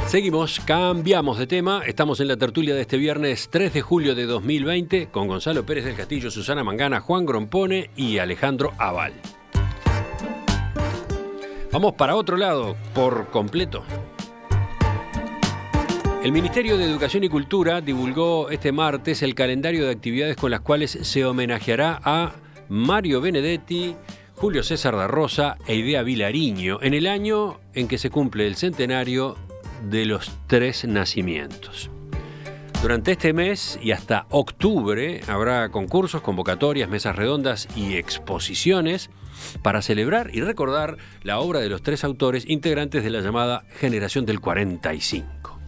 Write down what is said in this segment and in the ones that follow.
Seguimos, cambiamos de tema. Estamos en la tertulia de este viernes 3 de julio de 2020 con Gonzalo Pérez del Castillo, Susana Mangana, Juan Grompone y Alejandro Aval. Vamos para otro lado, por completo. El Ministerio de Educación y Cultura divulgó este martes el calendario de actividades con las cuales se homenajeará a Mario Benedetti, Julio César da Rosa e Idea Vilariño en el año en que se cumple el centenario de los 3 nacimientos. Durante este mes y hasta octubre habrá concursos, convocatorias, mesas redondas y exposiciones para celebrar y recordar la obra de los 3 autores integrantes de la llamada Generación del 45.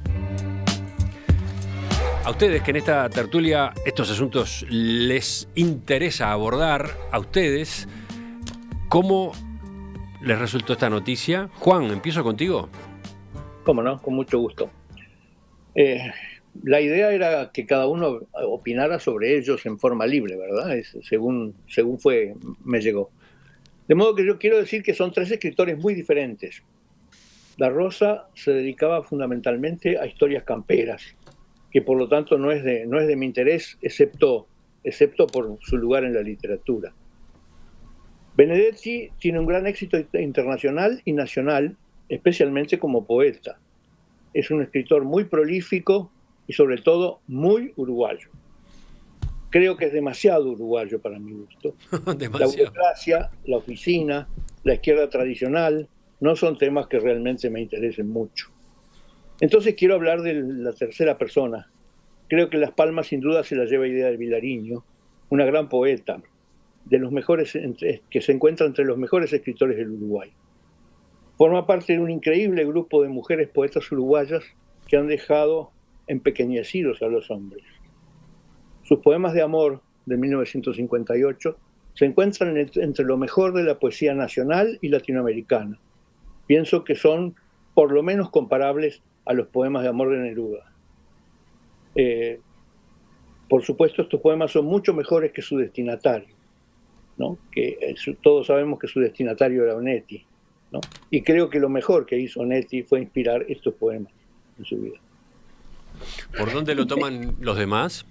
A ustedes que en esta tertulia estos asuntos les interesa abordar, a ustedes, ¿cómo les resultó esta noticia? Juan, empiezo contigo. Cómo no, con mucho gusto. La idea era que cada uno opinara sobre ellos en forma libre, ¿verdad? Según me llegó. De modo que yo quiero decir que son 3 escritores muy diferentes. Da Rosa se dedicaba fundamentalmente a historias camperas, que por lo tanto no es de mi interés, excepto por su lugar en la literatura. Benedetti tiene un gran éxito internacional y nacional, especialmente como poeta. Es un escritor muy prolífico y sobre todo muy uruguayo. Creo que es demasiado uruguayo para mi gusto. La burocracia, la oficina, la izquierda tradicional no son temas que realmente me interesen mucho. Entonces quiero hablar de la tercera persona. Creo que Las Palmas sin duda se la lleva Idea de Vilariño, una gran poeta, de los mejores, que se encuentra entre los mejores escritores del Uruguay. Forma parte de un increíble grupo de mujeres poetas uruguayas que han dejado empequeñecidos a los hombres. Sus poemas de amor de 1958 se encuentran entre lo mejor de la poesía nacional y latinoamericana. Pienso que son por lo menos comparables a los poemas de amor de Neruda. Por supuesto, estos poemas son mucho mejores que su destinatario, ¿no? Todos sabemos que su destinatario era Onetti, ¿no? Y creo que lo mejor que hizo Onetti fue inspirar estos poemas en su vida. ¿Por dónde lo toman los demás?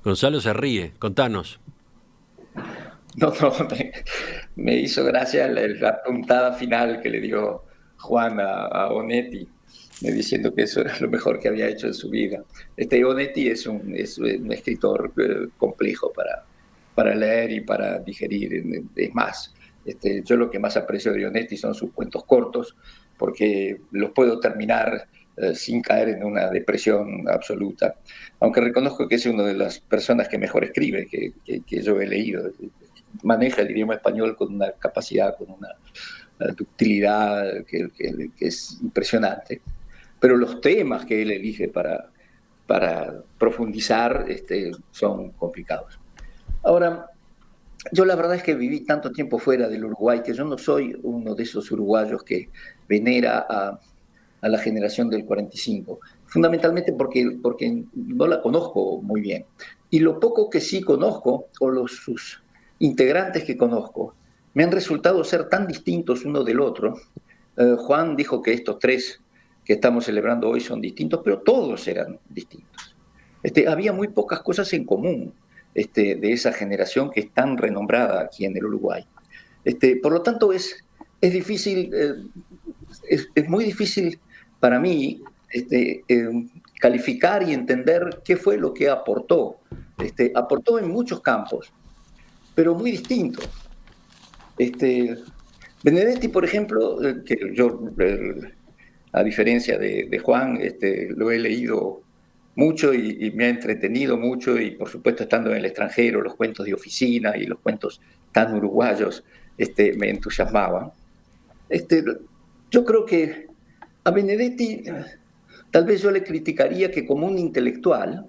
Gonzalo se ríe, contanos. No, me hizo gracia la puntada final que le dio Juan a Onetti, diciendo que eso era lo mejor que había hecho en su vida. Onetti es un escritor complejo para leer y para digerir. Es más, yo lo que más aprecio de Onetti son sus cuentos cortos, porque los puedo terminar sin caer en una depresión absoluta, aunque reconozco que es una de las personas que mejor escribe que yo he leído. Maneja el idioma español con una capacidad, con una ductilidad que es impresionante, pero los temas que él elige para profundizar son complicados. Ahora, yo la verdad es que viví tanto tiempo fuera del Uruguay que yo no soy uno de esos uruguayos que venera a la generación del 45, fundamentalmente porque no la conozco muy bien. Y lo poco que sí conozco, o sus integrantes que conozco, me han resultado ser tan distintos uno del otro. Juan dijo que estos 3 que estamos celebrando hoy son distintos, pero todos eran distintos. Había muy pocas cosas en común de esa generación que es tan renombrada aquí en el Uruguay. Por lo tanto, es difícil, es muy difícil para mí calificar y entender qué fue lo que aportó. Aportó en muchos campos, pero muy distinto. Benedetti, por ejemplo, que yo, a diferencia de Juan, lo he leído mucho y me ha entretenido mucho, y por supuesto estando en el extranjero, los cuentos de oficina y los cuentos tan uruguayos me entusiasmaban. Yo creo que a Benedetti tal vez yo le criticaría que como un intelectual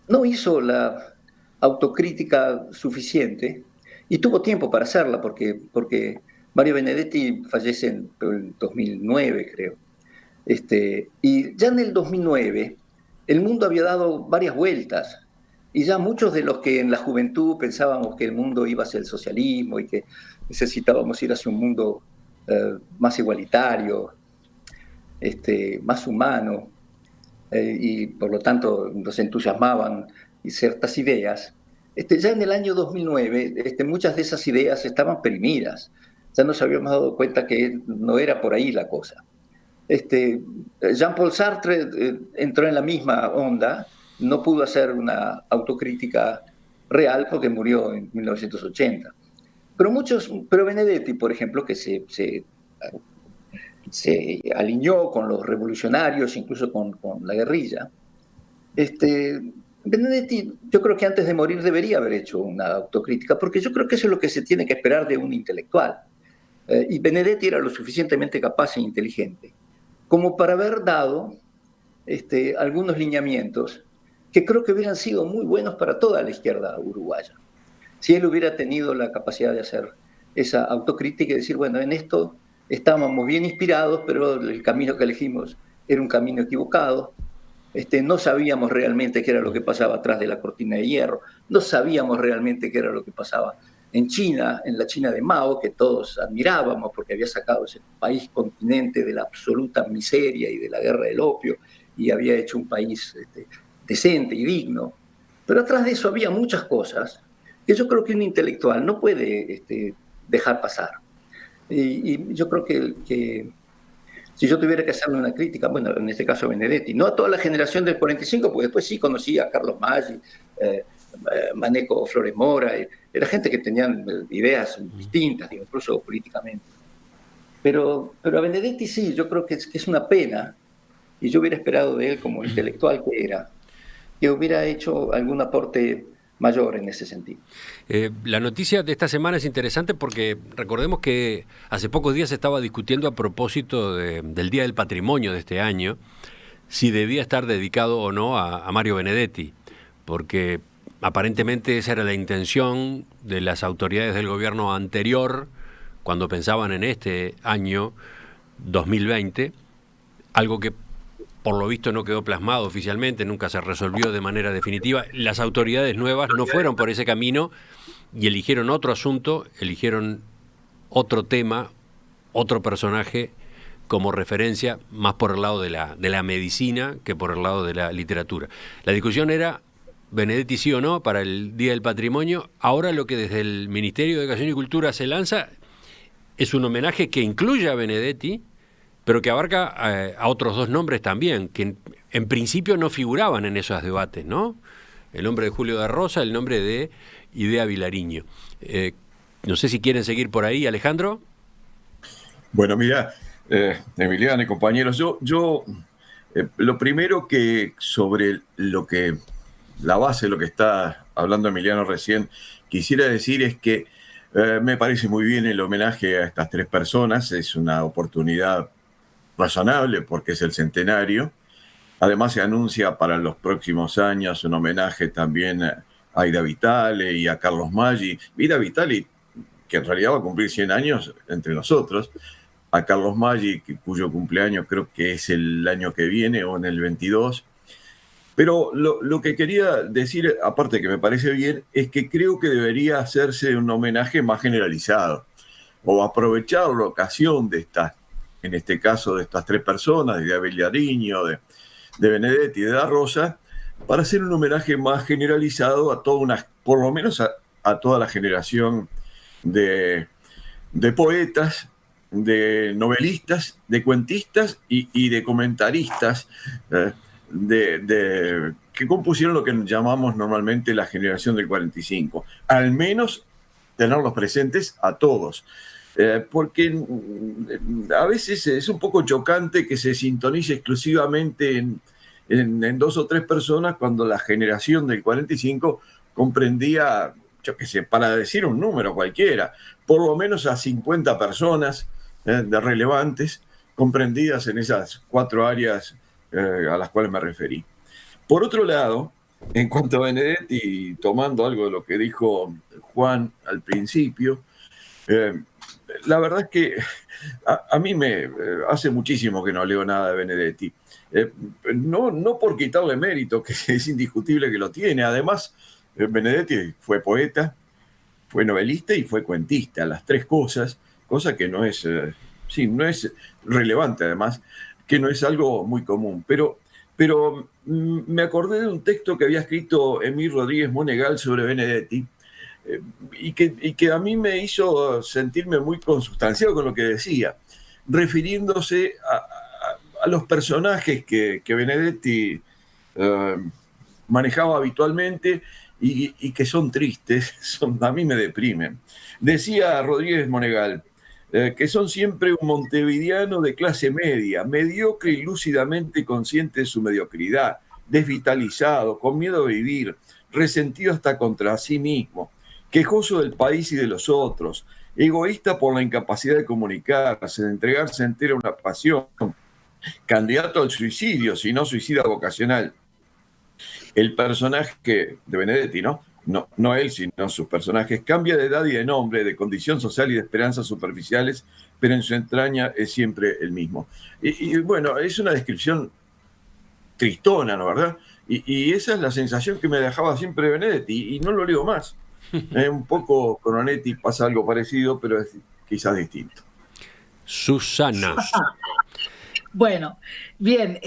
no hizo la autocrítica suficiente, y tuvo tiempo para hacerla porque Mario Benedetti fallece en el 2009, creo. Y ya en el 2009 el mundo había dado varias vueltas, y ya muchos de los que en la juventud pensábamos que el mundo iba hacia el socialismo y que necesitábamos ir hacia un mundo más igualitario, más humano, y por lo tanto nos entusiasmaban y ciertas ideas. Ya en el año 2009, muchas de esas ideas estaban perimidas. Ya nos habíamos dado cuenta que no era por ahí la cosa. Jean-Paul Sartre entró en la misma onda, no pudo hacer una autocrítica real porque murió en 1980. Pero Benedetti, por ejemplo, que se alineó con los revolucionarios, incluso con la guerrilla, Benedetti, yo creo que antes de morir debería haber hecho una autocrítica, porque yo creo que eso es lo que se tiene que esperar de un intelectual. Y Benedetti era lo suficientemente capaz e inteligente como para haber dado algunos lineamientos que creo que hubieran sido muy buenos para toda la izquierda uruguaya. Si él hubiera tenido la capacidad de hacer esa autocrítica y decir, bueno, en esto estábamos bien inspirados, pero el camino que elegimos era un camino equivocado. No sabíamos realmente qué era lo que pasaba atrás de la cortina de hierro, no sabíamos realmente qué era lo que pasaba en China, en la China de Mao, que todos admirábamos porque había sacado ese país continente de la absoluta miseria y de la guerra del opio y había hecho un país decente y digno. Pero atrás de eso había muchas cosas que yo creo que un intelectual no puede dejar pasar. Y yo creo que si yo tuviera que hacerle una crítica, bueno, en este caso a Benedetti, no a toda la generación del 45, porque después sí conocí a Carlos Maggi, Maneco Flores Mora, era gente que tenían ideas distintas, incluso políticamente. Pero a Benedetti sí, yo creo que es una pena, y yo hubiera esperado de él como intelectual que era, que hubiera hecho algún aporte mayor en ese sentido. La noticia de esta semana es interesante porque recordemos que hace pocos días se estaba discutiendo a propósito del Día del Patrimonio de este año, si debía estar dedicado o no a Mario Benedetti, porque aparentemente esa era la intención de las autoridades del gobierno anterior cuando pensaban en este año 2020, algo que por lo visto no quedó plasmado oficialmente, nunca se resolvió de manera definitiva. Las autoridades nuevas no fueron por ese camino y eligieron otro asunto, eligieron otro tema, otro personaje como referencia, más por el lado de la medicina que por el lado de la literatura. La discusión era Benedetti sí o no para el Día del Patrimonio. Ahora lo que desde el Ministerio de Educación y Cultura se lanza es un homenaje que incluye a Benedetti, pero que abarca a otros dos nombres también, que en principio no figuraban en esos debates, ¿no? El nombre de Julio da Rosa, el nombre de Idea Vilariño. No sé si quieren seguir por ahí, Alejandro. Bueno, mira, Emiliano y compañeros, yo lo primero que sobre la base de lo que está hablando Emiliano recién, quisiera decir es que me parece muy bien el homenaje a estas tres personas, es una oportunidad razonable porque es el centenario. Además se anuncia para los próximos años un homenaje también a Aida Vitale y a Carlos Maggi. Aida Vitale, que en realidad va a cumplir 100 años entre nosotros, a Carlos Maggi, cuyo cumpleaños creo que es el año que viene o en el 22. Pero lo que quería decir, aparte que me parece bien, es que creo que debería hacerse un homenaje más generalizado o aprovechar la ocasión de en este caso de estas tres personas, de Vilariño, de Benedetti y de da Rosa, para hacer un homenaje más generalizado a toda por lo menos a toda la generación de poetas, de novelistas, de cuentistas y de comentaristas que compusieron lo que llamamos normalmente la generación del 45. Al menos tenerlos presentes a todos. Porque a veces es un poco chocante que se sintonice exclusivamente en dos o tres personas cuando la generación del 45 comprendía, yo qué sé, para decir un número cualquiera, por lo menos a 50 personas de relevantes comprendidas en esas cuatro áreas a las cuales me referí. Por otro lado, en cuanto a Benedetti, tomando algo de lo que dijo Juan al principio, la verdad es que a mí me hace muchísimo que no leo nada de Benedetti. No por quitarle mérito, que es indiscutible que lo tiene. Además, Benedetti fue poeta, fue novelista y fue cuentista, las tres cosas, cosa que no es relevante además, que no es algo muy común. Pero me acordé de un texto que había escrito Emil Rodríguez Monegal sobre Benedetti, y que a mí me hizo sentirme muy consustanciado con lo que decía, refiriéndose a los personajes que Benedetti manejaba habitualmente y que son tristes, a mí me deprimen. Decía Rodríguez Monegal que son siempre un montevideano de clase media, mediocre y lúcidamente consciente de su mediocridad, desvitalizado, con miedo a vivir, resentido hasta contra sí mismo, quejoso del país y de los otros, egoísta por la incapacidad de comunicarse, de entregarse entera a una pasión, candidato al suicidio, si no suicida vocacional. El personaje de Benedetti, no él, sino sus personajes, cambia de edad y de nombre, de condición social y de esperanzas superficiales, pero en su entraña es siempre el mismo. Y bueno, es una descripción tristona, ¿no verdad? Y esa es la sensación que me dejaba siempre Benedetti, y no lo leo más. Un poco con Onetti pasa algo parecido, pero es quizás distinto. Susana. Bueno, bien,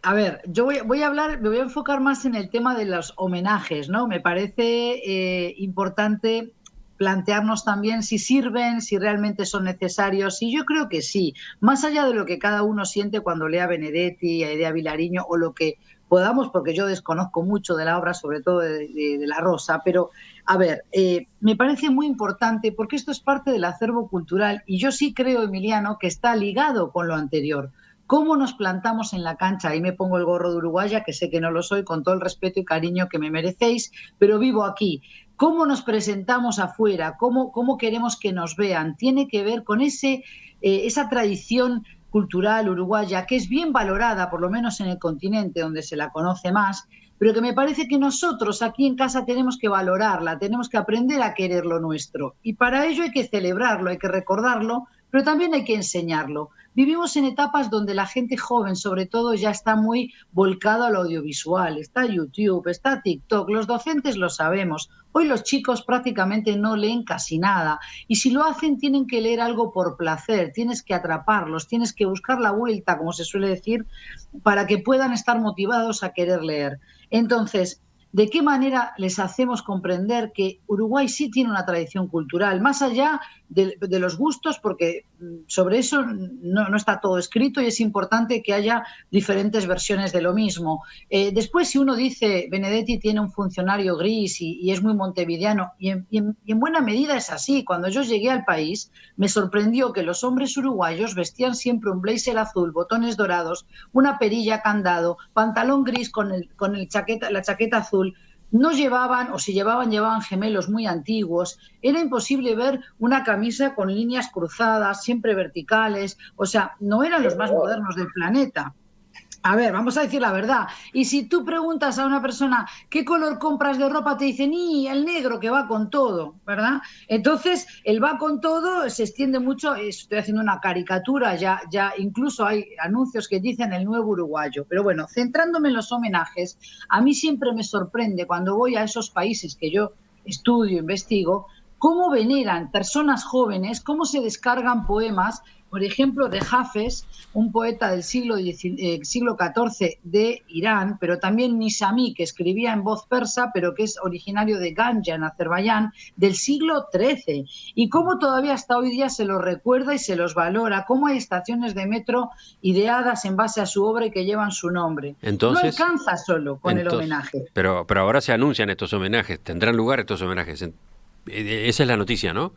a ver, yo voy a hablar, me voy a enfocar más en el tema de los homenajes, ¿no? Me parece importante plantearnos también si sirven, si realmente son necesarios, y yo creo que sí, más allá de lo que cada uno siente cuando lea Benedetti, a Idea Vilariño, o lo que podamos, porque yo desconozco mucho de la obra, sobre todo de La Rosa, pero a ver, me parece muy importante porque esto es parte del acervo cultural y yo sí creo, Emiliano, que está ligado con lo anterior. ¿Cómo nos plantamos en la cancha? Ahí me pongo el gorro de uruguaya, que sé que no lo soy, con todo el respeto y cariño que me merecéis, pero vivo aquí. ¿Cómo nos presentamos afuera? ¿Cómo queremos que nos vean? Tiene que ver con esa tradición cultural uruguaya que es bien valorada, por lo menos en el continente donde se la conoce más, pero que me parece que nosotros aquí en casa tenemos que valorarla, tenemos que aprender a querer lo nuestro. Y para ello hay que celebrarlo, hay que recordarlo, pero también hay que enseñarlo. Vivimos en etapas donde la gente joven, sobre todo, ya está muy volcada al audiovisual. Está YouTube, está TikTok, los docentes lo sabemos. Hoy los chicos prácticamente no leen casi nada y si lo hacen tienen que leer algo por placer, tienes que atraparlos, tienes que buscar la vuelta, como se suele decir, para que puedan estar motivados a querer leer. Entonces, ¿de qué manera les hacemos comprender que Uruguay sí tiene una tradición cultural, más allá de los gustos, porque sobre eso no está todo escrito y es importante que haya diferentes versiones de lo mismo? Después, si uno dice Benedetti tiene un funcionario gris y es muy montevideano, y en buena medida es así. Cuando yo llegué al país, me sorprendió que los hombres uruguayos vestían siempre un blazer azul, botones dorados, una perilla candado, pantalón gris con la chaqueta azul. No llevaban, o si llevaban gemelos muy antiguos. Era imposible ver una camisa con líneas cruzadas, siempre verticales. O sea, no eran los más modernos del planeta. A ver, vamos a decir la verdad. Y si tú preguntas a una persona qué color compras de ropa, te dicen, ¡y el negro que va con todo! ¿Verdad? Entonces, el va con todo se extiende mucho. Estoy haciendo una caricatura, ya incluso hay anuncios que dicen el nuevo uruguayo. Pero bueno, centrándome en los homenajes, a mí siempre me sorprende cuando voy a esos países que yo estudio, investigo, cómo veneran personas jóvenes, cómo se descargan poemas. Por ejemplo, de Hafez, un poeta del siglo XIV de Irán, pero también Nizami, que escribía en voz persa, pero que es originario de Ganja, en Azerbaiyán, del siglo XIII. Y cómo todavía hasta hoy día se los recuerda y se los valora, cómo hay estaciones de metro ideadas en base a su obra y que llevan su nombre. Entonces, no alcanza solo con el homenaje. Pero ahora se anuncian estos homenajes, tendrán lugar estos homenajes. Esa es la noticia, ¿no?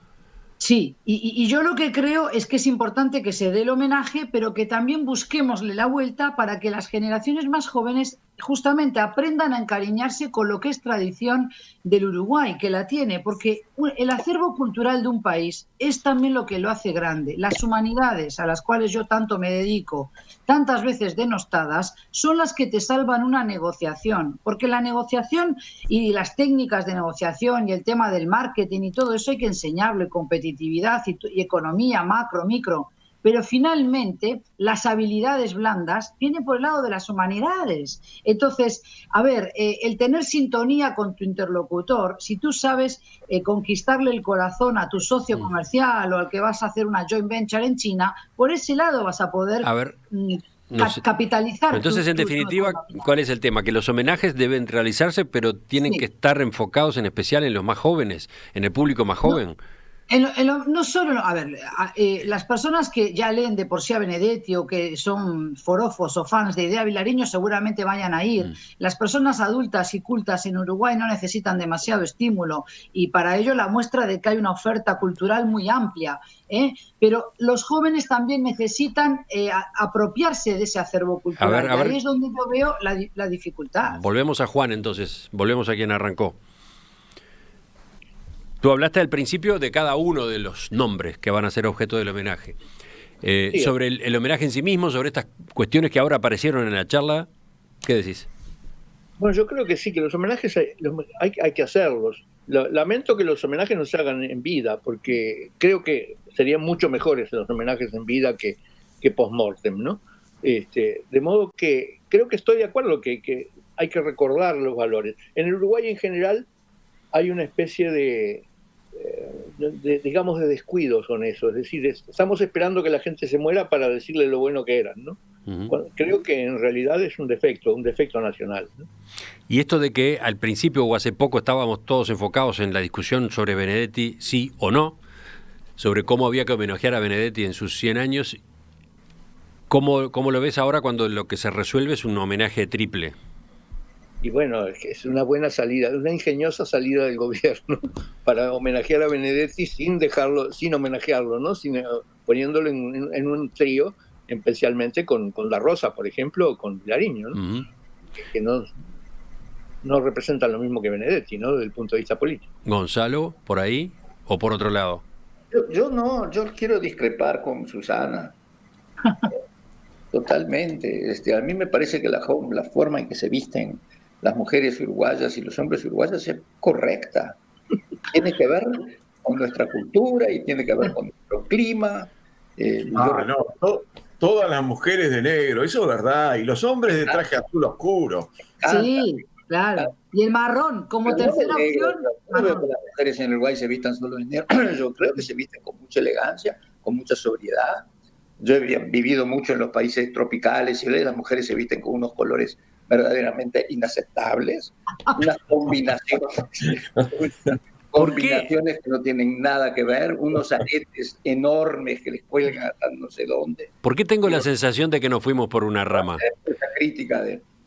Sí, y yo lo que creo es que es importante que se dé el homenaje, pero que también busquémosle la vuelta para que las generaciones más jóvenes justamente aprendan a encariñarse con lo que es tradición del Uruguay, que la tiene, porque el acervo cultural de un país es también lo que lo hace grande. Las humanidades, a las cuales yo tanto me dedico, tantas veces denostadas, son las que te salvan una negociación, porque la negociación y las técnicas de negociación y el tema del marketing y todo eso hay que enseñarlo, y competitividad y economía, macro, micro. Pero finalmente las habilidades blandas vienen por el lado de las humanidades. Entonces, a ver, el tener sintonía con tu interlocutor, si tú sabes conquistarle el corazón a tu socio comercial o al que vas a hacer una joint venture en China, por ese lado vas a poder capitalizar. Entonces, en definitiva, ¿cuál es el tema? Que los homenajes deben realizarse, pero tienen que estar enfocados en especial en los más jóvenes, en el público más joven. No solo, a ver, las personas que ya leen de por sí a Benedetti o que son forofos o fans de Idea Vilariño seguramente vayan a ir. Las personas adultas y cultas en Uruguay no necesitan demasiado estímulo y para ello la muestra de que hay una oferta cultural muy amplia, pero los jóvenes también necesitan apropiarse de ese acervo cultural. A ver. Ahí es donde yo veo la dificultad. Volvemos a Juan entonces, volvemos a quien arrancó. Tú hablaste al principio de cada uno de los nombres que van a ser objeto del homenaje. Sí. Sobre el homenaje en sí mismo, sobre estas cuestiones que ahora aparecieron en la charla, ¿qué decís? Bueno, yo creo que sí, que los homenajes hay que hacerlos. Lamento que los homenajes no se hagan en vida, porque creo que serían mucho mejores los homenajes en vida que post-mortem, ¿no? De modo que creo que estoy de acuerdo que hay que recordar los valores. En el Uruguay en general hay una especie de descuidos con eso, es decir, estamos esperando que la gente se muera para decirle lo bueno que eran, ¿no? Creo que en realidad es un defecto nacional, ¿no? Y esto de que al principio o hace poco estábamos todos enfocados en la discusión sobre Benedetti, sí o no, sobre cómo había que homenajear a Benedetti en sus 100 años, ¿cómo lo ves ahora cuando lo que se resuelve es un homenaje triple? Y bueno, es una buena salida, una ingeniosa salida del gobierno para homenajear a Benedetti sin homenajearlo, ¿no? Poniéndolo en un trío, especialmente con La Rosa, por ejemplo, o con Vilariño, ¿no? Que no representan lo mismo que Benedetti, ¿no? Desde el punto de vista político. Gonzalo, ¿por ahí o por otro lado? Yo quiero discrepar con Susana. Totalmente. A mí me parece que la forma en que se visten las mujeres uruguayas y los hombres uruguayos es correcta. Tiene que ver con nuestra cultura y tiene que ver con nuestro clima. Todas las mujeres de negro, eso es verdad, y los hombres de traje azul oscuro. Sí, claro. Y el marrón, como tercera opción. No veo que las mujeres en Uruguay se vistan solo de negro. Yo creo que se visten con mucha elegancia, con mucha sobriedad. Yo he vivido mucho en los países tropicales y las mujeres se visten con unos colores verdaderamente inaceptables, unas combinaciones que no tienen nada que ver, unos aretes enormes que les cuelgan hasta no sé dónde. ¿Por qué tengo la sensación de que nos fuimos por una rama?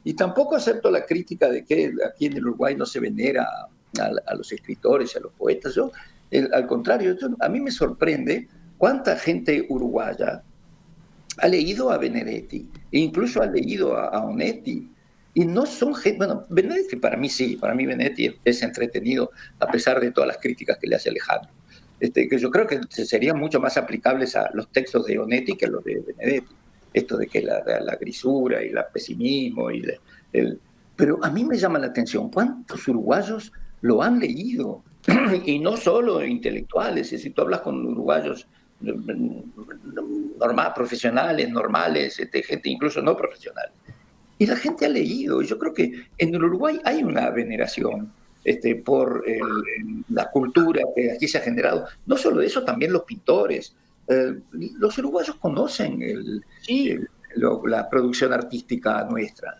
Y tampoco acepto la crítica de que aquí en el Uruguay no se venera a los escritores y a los poetas. Al contrario, a mí me sorprende cuánta gente uruguaya ha leído a Benedetti e incluso ha leído a Onetti. Y no son gente... Bueno, Benedetti para mí sí, para mí Benedetti es entretenido a pesar de todas las críticas que le hace Alejandro. Que yo creo que serían mucho más aplicables a los textos de Onetti que a los de Benedetti. Esto de que la grisura y el pesimismo pero a mí me llama la atención cuántos uruguayos lo han leído y no solo intelectuales. Si tú hablas con uruguayos profesionales, normales, gente incluso no profesional. Y la gente ha leído. Yo creo que en el Uruguay hay una veneración por la cultura que aquí se ha generado. No solo eso, también los pintores. Los uruguayos conocen la producción artística nuestra.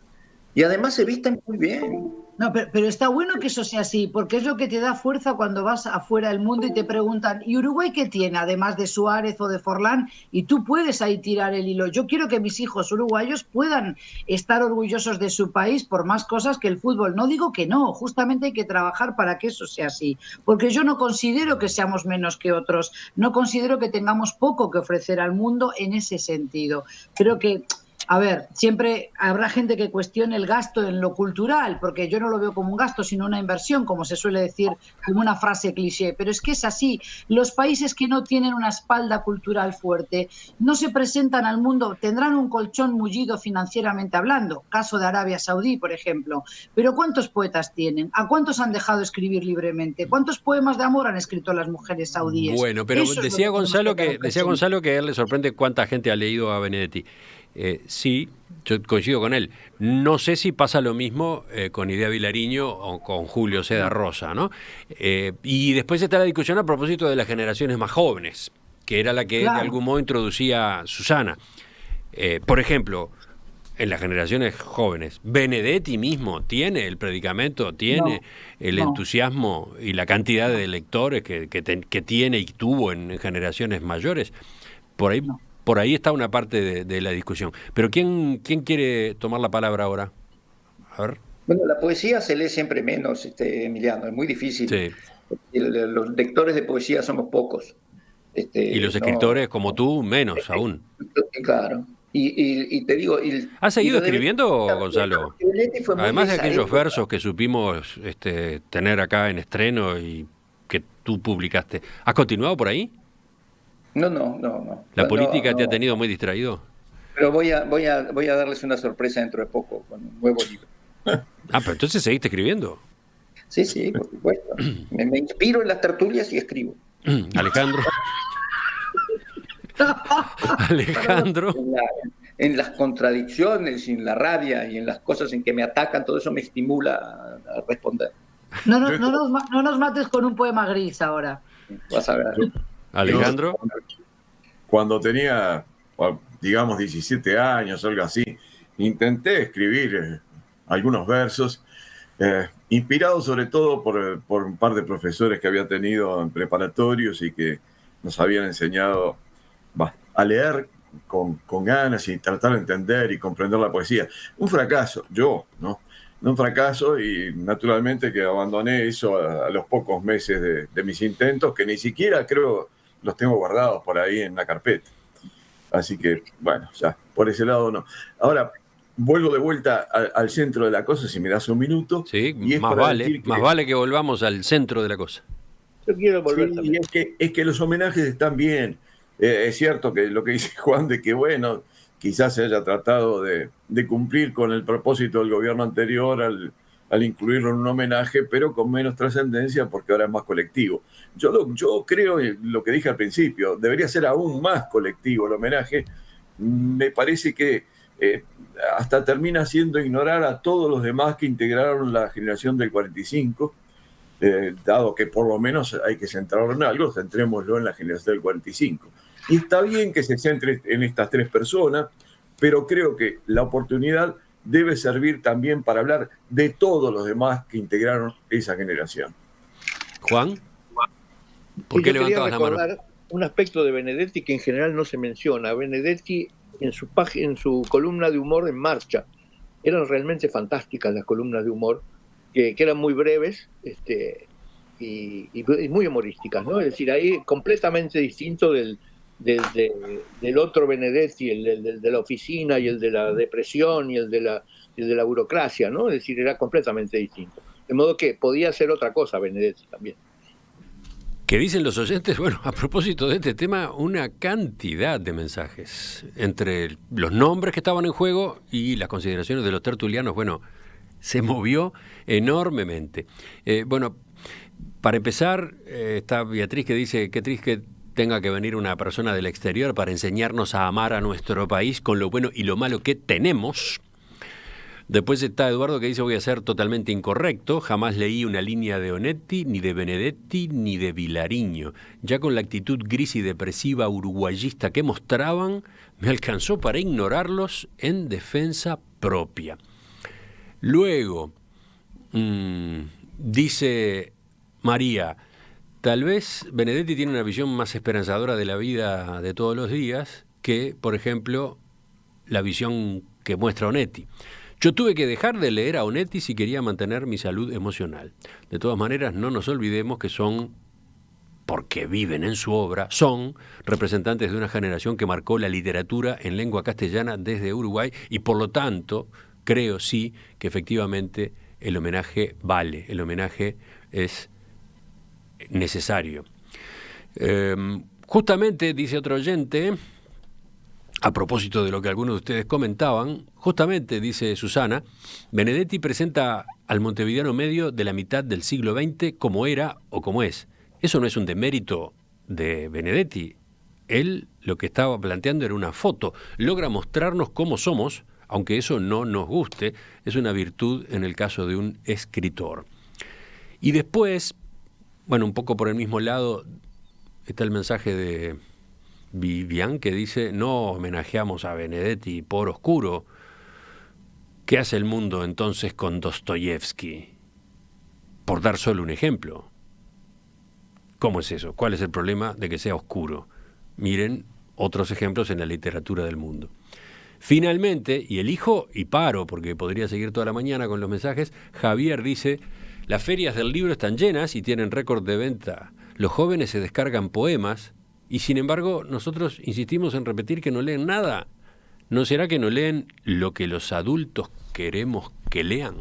Y además se visten muy bien. No, pero está bueno que eso sea así, porque es lo que te da fuerza cuando vas afuera del mundo y te preguntan, ¿y Uruguay qué tiene, además de Suárez o de Forlán? Y tú puedes ahí tirar el hilo. Yo quiero que mis hijos uruguayos puedan estar orgullosos de su país por más cosas que el fútbol. No digo que no, justamente hay que trabajar para que eso sea así, porque yo no considero que seamos menos que otros, no considero que tengamos poco que ofrecer al mundo en ese sentido. Creo que... A ver, siempre habrá gente que cuestione el gasto en lo cultural, porque yo no lo veo como un gasto, sino una inversión, como se suele decir, como una frase cliché. Pero es que es así. Los países que no tienen una espalda cultural fuerte no se presentan al mundo, tendrán un colchón mullido financieramente hablando, caso de Arabia Saudí, por ejemplo. Pero ¿cuántos poetas tienen? ¿A cuántos han dejado escribir libremente? ¿Cuántos poemas de amor han escrito las mujeres saudíes? Bueno, pero decía Gonzalo que a él le sorprende cuánta gente ha leído a Benedetti. Sí, yo coincido con él. No sé si pasa lo mismo con Idea Vilariño o con Julio César Rosa, ¿no? Y después está la discusión a propósito de las generaciones más jóvenes, que era la que de algún modo introducía Susana. Por ejemplo, en las generaciones jóvenes. Benedetti mismo tiene el predicamento, tiene el entusiasmo y la cantidad de lectores que tiene y tuvo en generaciones mayores. Por ahí está una parte de la discusión. Pero ¿quién quiere tomar la palabra ahora? A ver. Bueno, la poesía se lee siempre menos, Emiliano, es muy difícil. Sí. Los lectores de poesía somos pocos. Y los escritores como tú, menos aún. Claro. Y te digo... ¿Has seguido escribiendo, Benedetti, Gonzalo? fue muy Además de esa aquellos época. versos que supimos tener acá en estreno y que tú publicaste. ¿Has continuado por ahí? No. ¿La política No. te ha tenido muy distraído? Pero voy a darles una sorpresa dentro de poco con un nuevo libro. Pero entonces seguiste escribiendo. Sí, por supuesto. Me inspiro en las tertulias y escribo. Alejandro. En las contradicciones, en la rabia y en las cosas en que me atacan, todo eso me estimula a responder. No nos mates con un poema gris ahora. Vas a ver. Alejandro. Cuando tenía, digamos, 17 años o algo así, intenté escribir algunos versos, inspirado sobre todo por un par de profesores que había tenido en preparatorios y que nos habían enseñado a leer con ganas y tratar de entender y comprender la poesía. Un fracaso, ¿no? Un fracaso, y naturalmente que abandoné eso a los pocos meses de mis intentos, que ni siquiera creo los tengo guardados por ahí en la carpeta. Así que, bueno, ya, por ese lado no. Ahora, vuelvo de vuelta al centro de la cosa, si me das un minuto. Sí, y más vale que volvamos al centro de la cosa. Yo quiero volver Sí, también. es que los homenajes están bien. Es cierto que lo que dice Juan de que, bueno, quizás se haya tratado de cumplir con el propósito del gobierno anterior al incluirlo en un homenaje, pero con menos trascendencia porque ahora es más colectivo. Yo creo, lo que dije al principio, debería ser aún más colectivo el homenaje. Me parece que hasta termina siendo ignorar a todos los demás que integraron la generación del 45, dado que por lo menos hay que centrarlo en algo, centrémoslo en la generación del 45. Y está bien que se centre en estas tres personas, pero creo que la oportunidad debe servir también para hablar de todos los demás que integraron esa generación. Juan, ¿por qué levantabas la mano? Un aspecto de Benedetti que en general no se menciona. Benedetti en su columna de humor en Marcha, eran realmente fantásticas las columnas de humor, que eran muy breves y muy humorísticas, ¿no? Es decir, ahí completamente distinto del otro Benedetti, el de la oficina y el de la depresión y el de la burocracia, ¿no? Es decir, era completamente distinto. De modo que podía ser otra cosa Benedetti también. ¿Qué dicen los oyentes? Bueno, a propósito de este tema, una cantidad de mensajes entre los nombres que estaban en juego y las consideraciones de los tertulianos. Bueno, se movió enormemente. Bueno, para empezar, está Beatriz que dice, qué triste que tenga que venir una persona del exterior para enseñarnos a amar a nuestro país con lo bueno y lo malo que tenemos. Después está Eduardo que dice, voy a ser totalmente incorrecto, jamás leí una línea de Onetti, ni de Benedetti, ni de Vilariño. Ya con la actitud gris y depresiva uruguayista que mostraban, me alcanzó para ignorarlos en defensa propia. Luego, dice María, tal vez Benedetti tiene una visión más esperanzadora de la vida de todos los días que, por ejemplo, la visión que muestra Onetti. Yo tuve que dejar de leer a Onetti si quería mantener mi salud emocional. De todas maneras, no nos olvidemos que son, porque viven en su obra, son representantes de una generación que marcó la literatura en lengua castellana desde Uruguay y por lo tanto, creo sí que efectivamente el homenaje vale, el homenaje es necesario. Justamente, dice otro oyente, a propósito de lo que algunos de ustedes comentaban, justamente, dice Susana, Benedetti presenta al montevideano medio de la mitad del siglo XX como era o como es. Eso no es un demérito de Benedetti. Él lo que estaba planteando era una foto. Logra mostrarnos cómo somos, aunque eso no nos guste, es una virtud en el caso de un escritor. Y después, bueno, un poco por el mismo lado, está el mensaje de Vivian que dice, no homenajeamos a Benedetti por oscuro, ¿Qué hace el mundo entonces con Dostoyevsky? Por dar solo un ejemplo. ¿Cómo es eso? ¿Cuál es el problema de que sea oscuro? Miren otros ejemplos en la literatura del mundo. Finalmente, y elijo y paro porque podría seguir toda la mañana con los mensajes, Javier dice: las ferias del libro están llenas y tienen récord de venta. Los jóvenes se descargan poemas y sin embargo nosotros insistimos en repetir que no leen nada. ¿No será que no leen lo que los adultos queremos que lean?